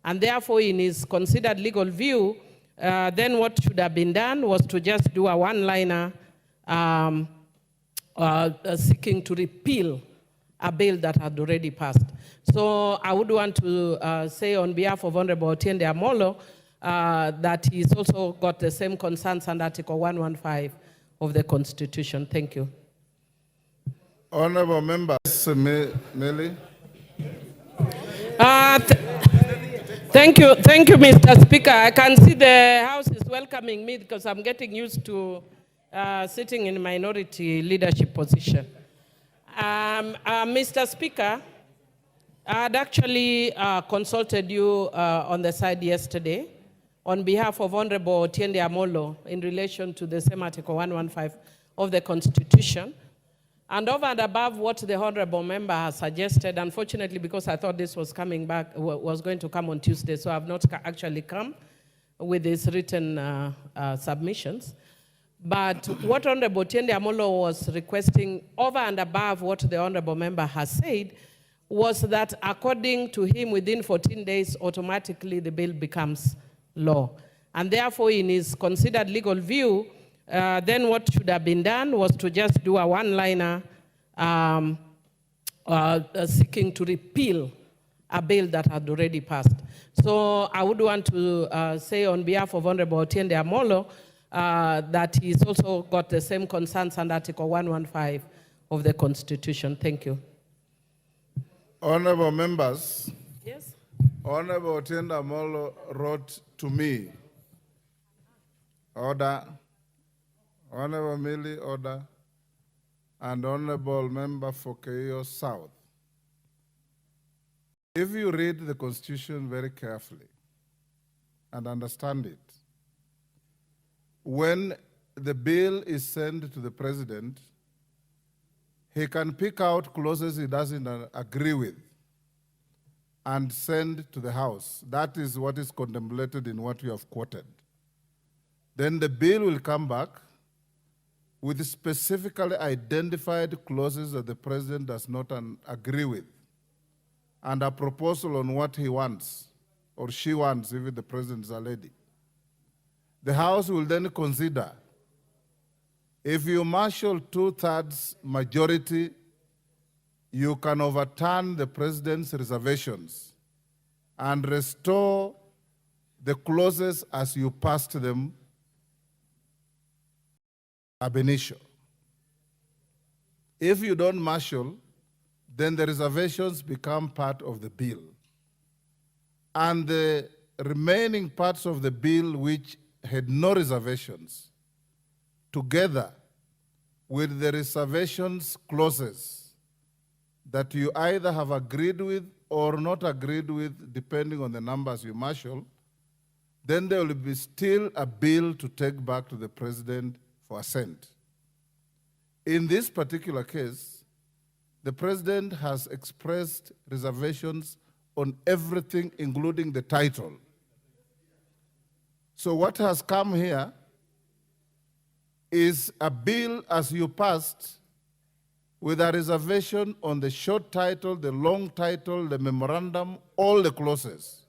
And therefore, in his considered legal view, then what should have been done was to just do a one-liner seeking to repeal a bill that had already passed. So I would want to say on behalf of Honorable Odhiambo that he's also got the same concerns under Article 115 of the Constitution. Thank you. Honorable members, Millie. Thank you, Mr. Speaker. I can see the House is welcoming me because I'm getting used to sitting in a minority leadership position. Mr. Speaker, I had actually consulted you on the side yesterday on behalf of Honorable Odhiambo in relation to the same Article 115 of the Constitution. And over and above what the Honorable Member has suggested, unfortunately, because I thought this was coming back, was going to come on Tuesday, so I have not actually come with these written submissions. But what Honorable Odhiambo was requesting, over and above what the Honorable Member has said, was that according to him, within 14 days, automatically the bill becomes law. And therefore, in his considered legal view, then what should have been done was to just do a one-liner seeking to repeal a bill that had already passed. So I would want to say on behalf of Honorable Odhiambo that he's also got the same concerns under Article 115 of the Constitution. Thank you. Honorable members. Yes. Honorable Odhiambo wrote to me, order. Honorable Millie, order. And Honorable Member for Keio South. If you read the Constitution very carefully and understand it, when the bill is sent to the President, he can pick out clauses he doesn't agree with and send to the House. That is what is contemplated in what you have quoted. Then the bill will come back with specifically identified clauses that the President does not agree with, and a proposal on what he wants, or she wants, if the President is a lady. The House will then consider. If you marshal 2/3 majority, you can overturn the President's reservations and restore the clauses as you passed them ab initio. If you don't marshal, then the reservations become part of the bill. And the remaining parts of the bill which had no reservations, together with the reservations clauses that you either have agreed with or not agreed with, depending on the numbers you marshal, then there will be still a bill to take back to the President for assent. In this particular case, the President has expressed reservations on everything, including the title. So what has come here is a bill as you passed with a reservation on the short title, the long title, the memorandum, all the clauses.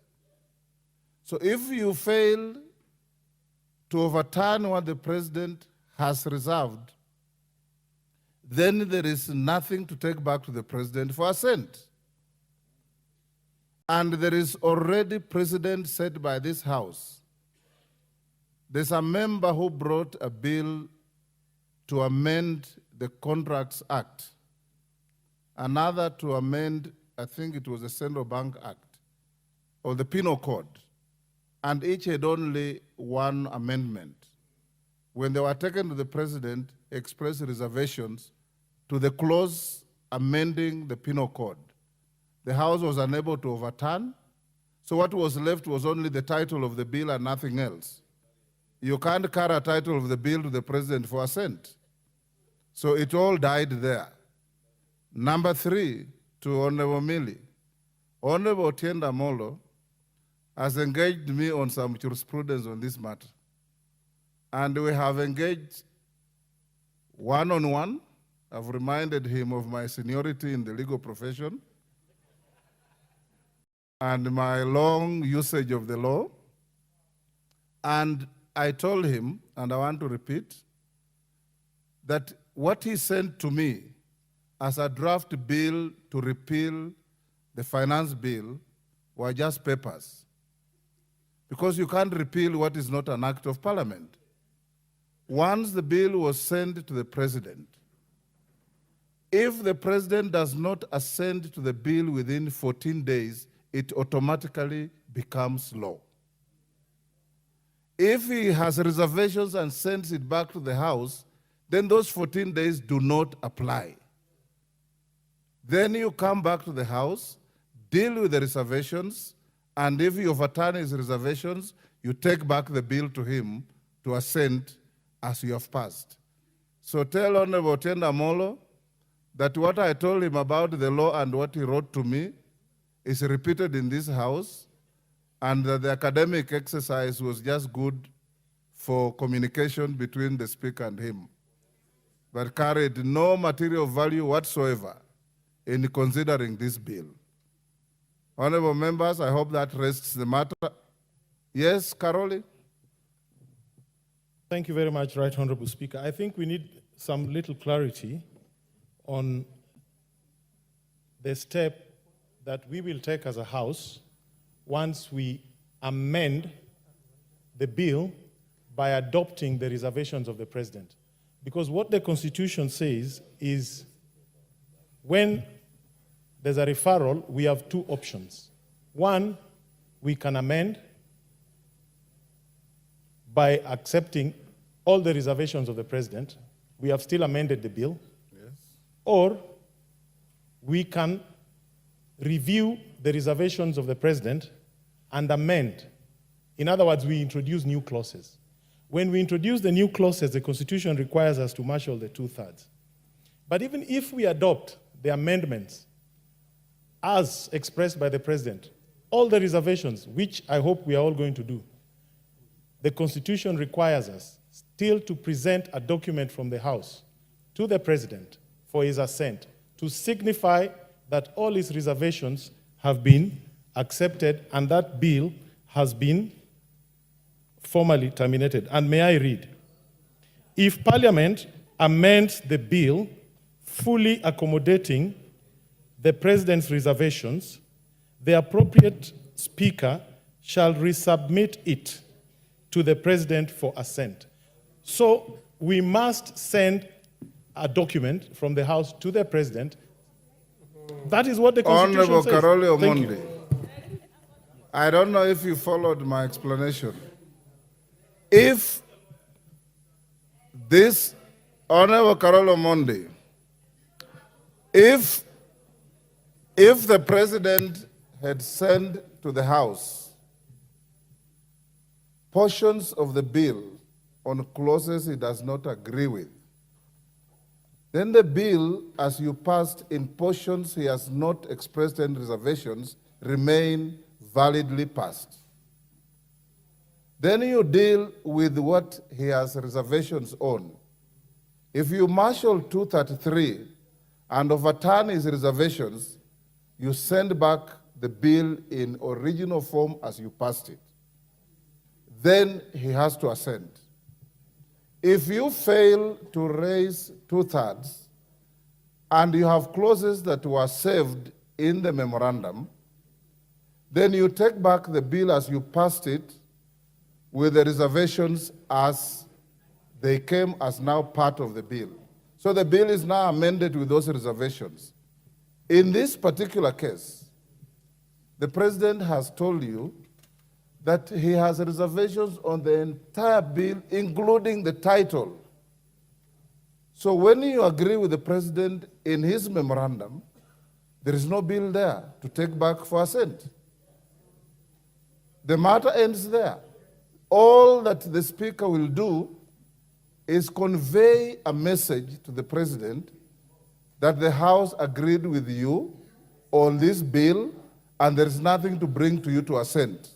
So if you fail to overturn what the President has reserved, then there is nothing to take back to the President for assent. And there is already precedent set by this House. There's a member who brought a bill to amend the Contracts Act, another to amend, I think it was the Central Bank Act, or the Penal Code, and each had only one amendment. When they were taken to the President, expressed reservations to the clause amending the Penal Code. The House was unable to overturn, so what was left was only the title of the bill and nothing else. You can't carry a title of the bill to the President for assent. So it all died there. Number 3, to Honorable Millie. Honorable Odhiambo has engaged me on some jurisprudence on this matter. And we have engaged one-on-one. I've reminded him of my seniority in the legal profession. and my long usage of the law. And I told him, and I want to repeat, that what he sent to me as a draft bill to repeal the finance bill were just papers. Because you can't repeal what is not an act of parliament. Once the bill was sent to the president, if the president does not assent to the bill within 14 days, it automatically becomes law. If he has reservations and sends it back to the House, then those 14 days do not apply. Then you come back to the House, deal with the reservations, and if you overturn his reservations, you take back the bill to him to assent as you have passed. So tell Honorable Otiende Amolo that what I told him about the law and what he wrote to me is repeated in this House, and that the academic exercise was just good for communication between the Speaker and him, but carried no material value whatsoever in considering this bill. Honorable members, I hope that rests the matter. Yes, Caroli? Thank you very much, Right Honorable Speaker. I think we need some little clarity on the step that we will take as a House once we amend the bill by adopting the reservations of the President. Because what the Constitution says is when there's a referral, we have two options. One, we can amend by accepting all the reservations of the President. We have still amended the bill. Yes. Or we can review the reservations of the President and amend. In other words, we introduce new clauses. When we introduce the new clauses, the Constitution requires us to marshal the 2/3. But even if we adopt the amendments as expressed by the President, all the reservations, which I hope we are all going to do, the Constitution requires us still to present a document from the House to the President for his assent to signify that all his reservations have been accepted and that bill has been formally terminated. And may I read? If Parliament amends the bill fully accommodating the President's reservations, the appropriate Speaker shall resubmit it to the President for assent. So we must send a document from the House to the President. That is what the Constitution Honorable says. Caroli Thank you. Omondi, I don't know if you followed my explanation. If this, Honorable Caroli Omondi, if the President had sent to the House portions of the bill on clauses he does not agree with, then the bill, as you passed in portions he has not expressed any reservations, remain validly passed. Then you deal with what he has reservations on. If you marshal 233 and overturn his reservations, you send back the bill in original form as you passed it. Then he has to assent. If you fail to raise 2/3 and you have clauses that were saved in the memorandum, then you take back the bill as you passed it with the reservations as they came as now part of the bill. So the bill is now amended with those reservations. In this particular case, the President has told you that he has reservations on the entire bill, including the title. So when you agree with the President in his memorandum, there is no bill there to take back for assent. The matter ends there. All that the Speaker will do is convey a message to the President that the House agreed with you on this bill and there is nothing to bring to you to assent.